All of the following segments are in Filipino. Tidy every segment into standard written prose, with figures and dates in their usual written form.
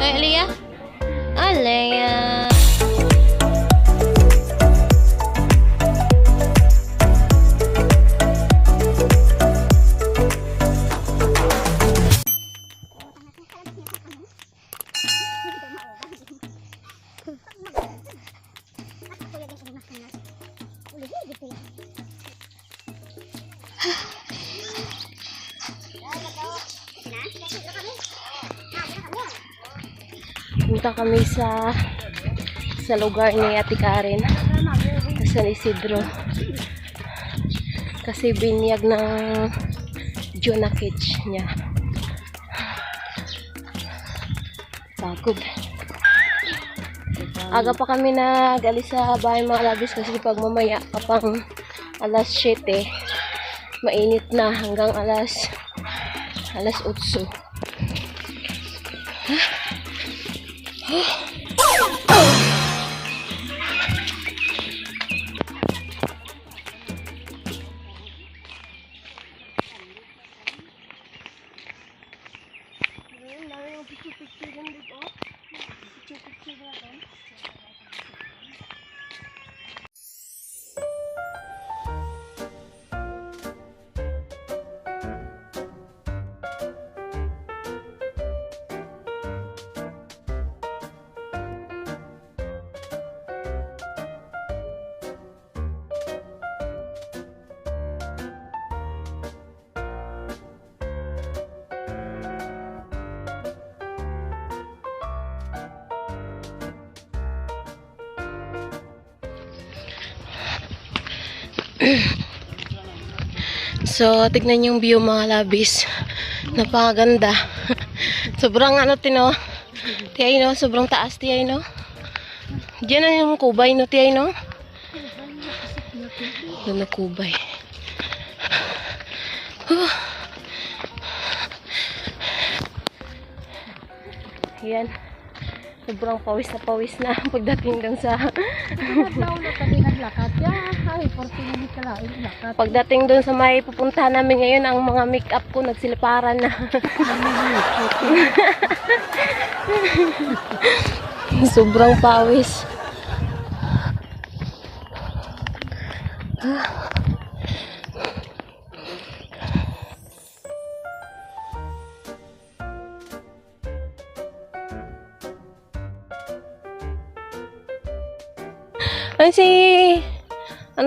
Alea? Alea. Punta kami sa lugar ni Ate Karen sa San Isidro kasi binyag ng Jonakich niya. Pagod. Aga pa kami nag-alis sa bahay mga labis kasi pag mamaya kapang alas 7 mainit na hanggang alas 8. So, tignan yung view mga labis. Napakaganda. Sobrang ano tino. Tiyay no, sobrang taas tiyay no. Diyan na yung kubay no tiyay no. Doon na kubay. Yan. Sobrang pawis na pagdating dun sa pagdating dun sa may pupuntahan namin ngayon, ang mga make-up ko nagsiliparan na. Sobrang pawis.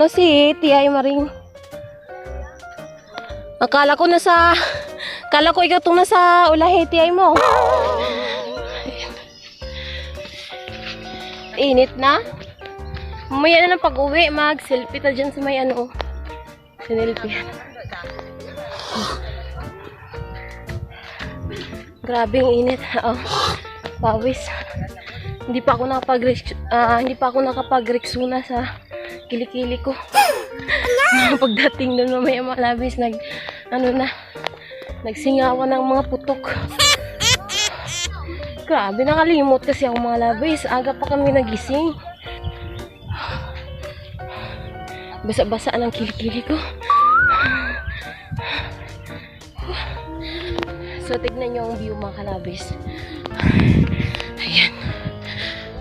Si Tiyay Maring. Akala ko ikaw itong nasa ulahe Tiyay mo. Init na. Mamaya na ng pag-uwi, mag-selfie ta dyan sa may ano. Sinilfie. Grabing init. Oh, pawis. Hindi pa ako nakapag-reksuna sa kilikili ko. Pagdating doon mamaya malabis nagsingawan ng mga putok. Grabe, nakalimot kasi ako mga labis. Aga pa kami nagising. Basa-basa ng kilikili ko. So tignan nyo ang view mga kalabis. Ayan.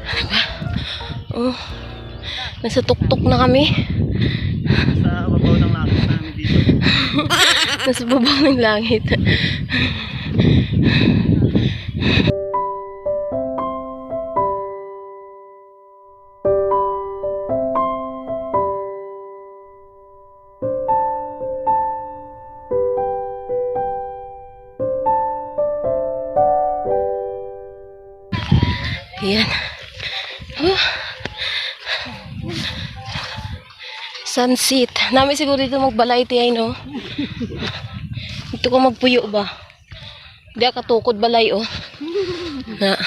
Diba? Oh. Nasa tuktok na kami. Nasa babaw ng langit namin dito. Nasa babaw ng langit. Ayan. Sunset. Nami siguro dito magbalay ti ay no. Dito ko magpuyo ba. Di katukod balay oh. Na.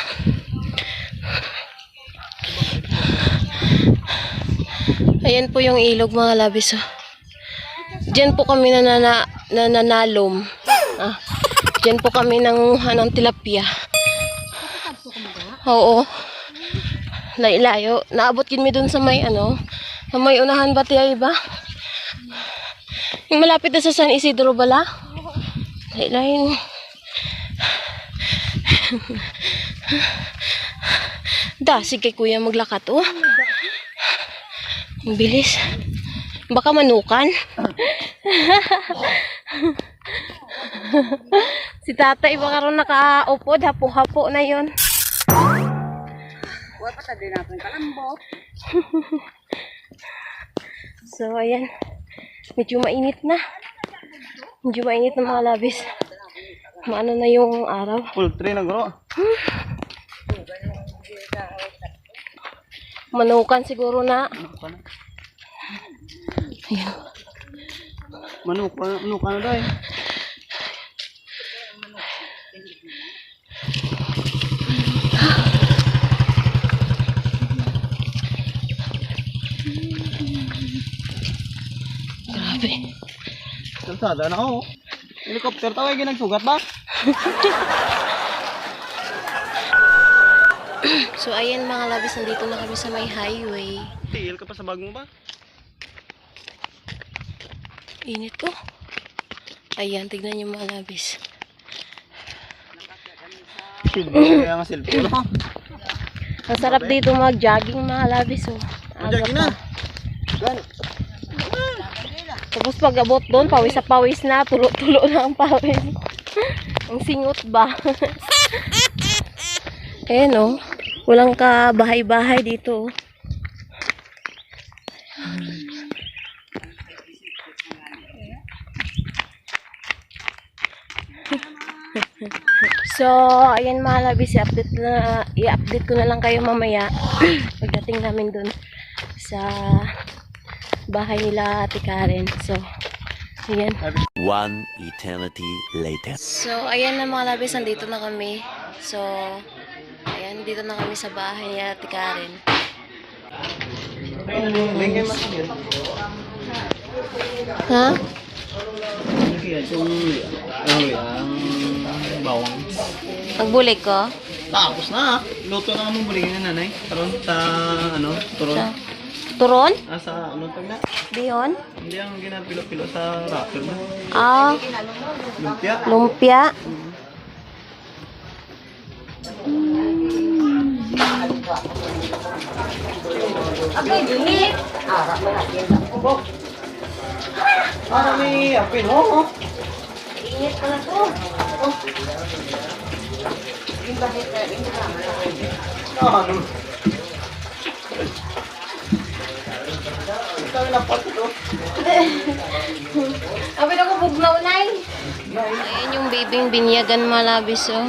Ayan po yung ilog mga labis oh. Diyan po kami nananalom. Diyan po kami ng tilapia. Oo. Layo. Naabot din mi dun sa may ano. Sa may unahan ba tiya iba? Yung malapit na sa San Isidro bala? Lain. Dasig kay kuya maglakat, oh. Ang bilis. Baka manukan. Si tatay baka ron nakaupod, hapo-hapo na yon. Huwag pa din natin kalambo. So, ayan. Medyo mainit na. Medyo mainit na mga labis. Maano na yung araw. Full 3 na guro. Manukan siguro na. Ayan. Manok na daw eh. Grabe. Kalsada na ako. Helicopter tawag ginagsugat ba? So, ayan mga labis. Nandito na kami sa may highway. Tiil ka pa sa bag mo ba? Init ko. Ayan, tignan niyo mga labis. Silbi kaya nga silbi no? Ang sarap dito mag-jogging mga labis, oh. Jogging na. Gan. Tapos pag abot doon, pawis sa pawis na, tulo-tulo na ang pawis. Ang singot ba? Ayan, oh. Walang ka bahay-bahay dito, oh. So, ayan mga labis, i-update ko na lang kayo mamaya pagdating namin dun sa bahay nila Ate Karen. So, ayan. One eternity later. So, ayan na mga labis, nandito na kami. So, ayan, dito na kami sa bahay ni Ate Karen. Lengke mas yun. Ha? Kaya yung ang bawang. Magbulig ko? Tapos na. Luto na naman buligin ng nanay. Karon sa ano, turon. Sa turon? Sa ano tag na? Diyon? Hindi ang ginapilo-pilo sa wrapper na. Ah, Lumpia. lumpia. Para may apin ho. Init pala to. Ano? Kami na part ito. Abin ako bugnaw, Nay. Ayan yung babing binyagan malabis, oh.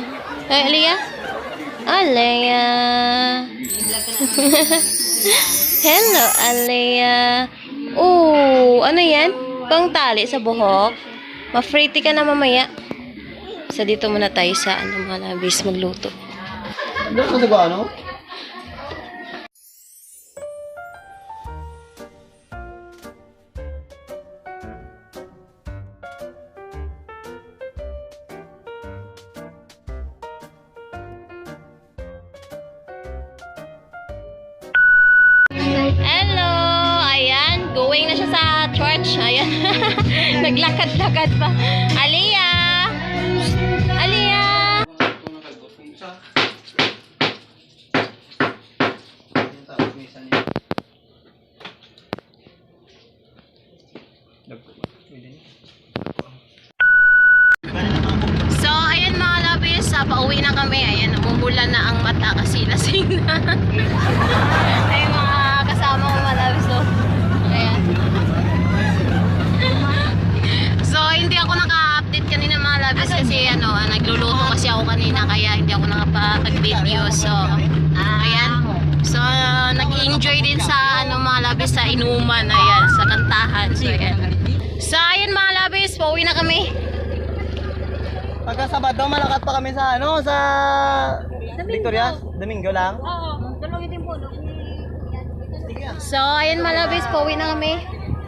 Ay, Aliyah? Aliyah. Hello, Aliyah. Oh, ano yan? Pangtali sa buhok. Ma-freety ka na mamaya. So, dito muna tayo sa mga labis magluto. Doon sa ba ano? Hello! Ayan, going na siya sa church. Ayan. Naglakad-lakad pa. Aliyah! Aliyah! So, ayan mga labis, pauwi na kami. Ayan, namumula na ang mata kasi lasing na. Ay, mga kasama ko mga labis, so. Ayan. So, hindi ako naka-update kanina mga labis kasi nagluluto kasi ako kanina kaya hindi ako nakapag-video. So, ayan. So, nag-enjoy din sa mga labis sa inuman. Ayan, sa kantahan. So, ayan. So, ayan mga labis, pauwi na kami. Pagka Sabado, malakat pa kami sa sa Victoria, Domingo lang. So, ayan malabis, pauwi na kami.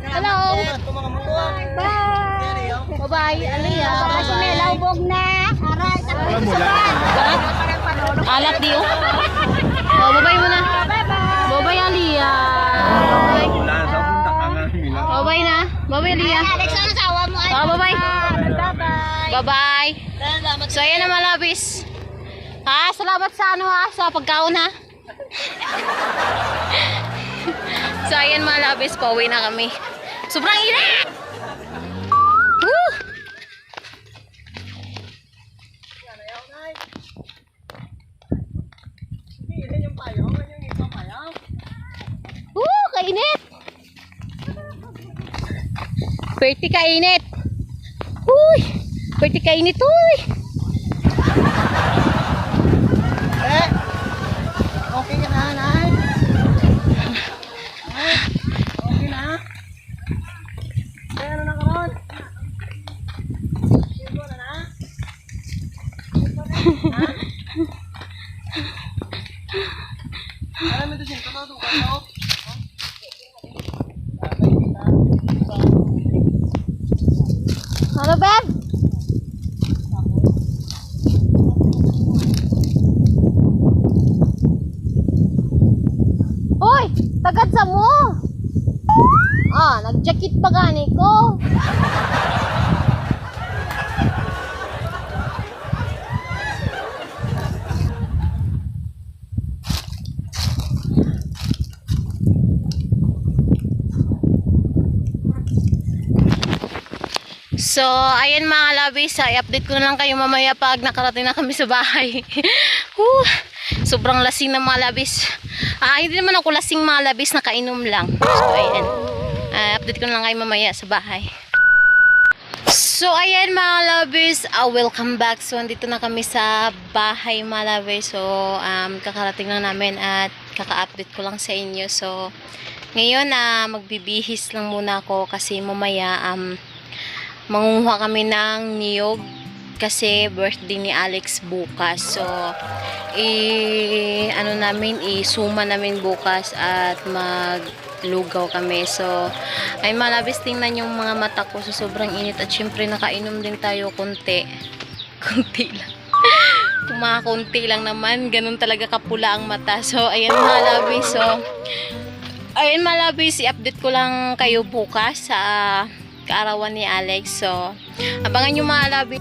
Hello! Bye! Bye-bye, Aliyah. Bye-bye. na. Aray, Alat di oh. Oh, bye-bye muna. bye-bye. Bye-bye, Aliyah. Bye-bye. Bye-bye na. Bye-bye, Aliyah. Alex, ang asawa mo ay. Oh, bye-bye. Bye-bye. Bye-bye. So, ayan na malabis. Salamat sa ano ha, sa pagkaon ha. So, ayan mga labis, pauwi na kami. Sobrang init! Woo! Kainit! Pwerte kainit! Uy! Pwerte kainit, uy! Okay ka na, Nay? Okay na? Kaya ano na karon? Silbo na na? Alam mo ito siya, ito ito, ito. Ano, Beb? Hoy! Tagad sa mo! Nag-jacket pa gani ko. So, ayan mga labis, i-update ko na lang kayo mamaya pag nakarating na kami sa bahay. Sobrang lasing na mga labis. Hindi naman ako lasing mga labis, nakainom lang. So, ayan. Update ko na lang kayo mamaya sa bahay. So, ayan mga labis, welcome back. So, andito na kami sa bahay mga labis. So, kakarating lang namin at kaka-update ko lang sa inyo. So, ngayon, magbibihis lang muna ako kasi mamaya, mangunguha kami ng niyog kasi birthday ni Alex bukas. So, isuma namin bukas at maglugaw kami. So, ay malabis tingnan yung mga mata ko. So, sobrang init at syempre nakainom din tayo konti. Konti lang. Kung mga konti lang naman, ganun talaga kapula ang mata. So, ayan malabis. So, ayan malabis, i-update ko lang kayo bukas sa kaarawan ni Alex. So, abangan nyo mga labis.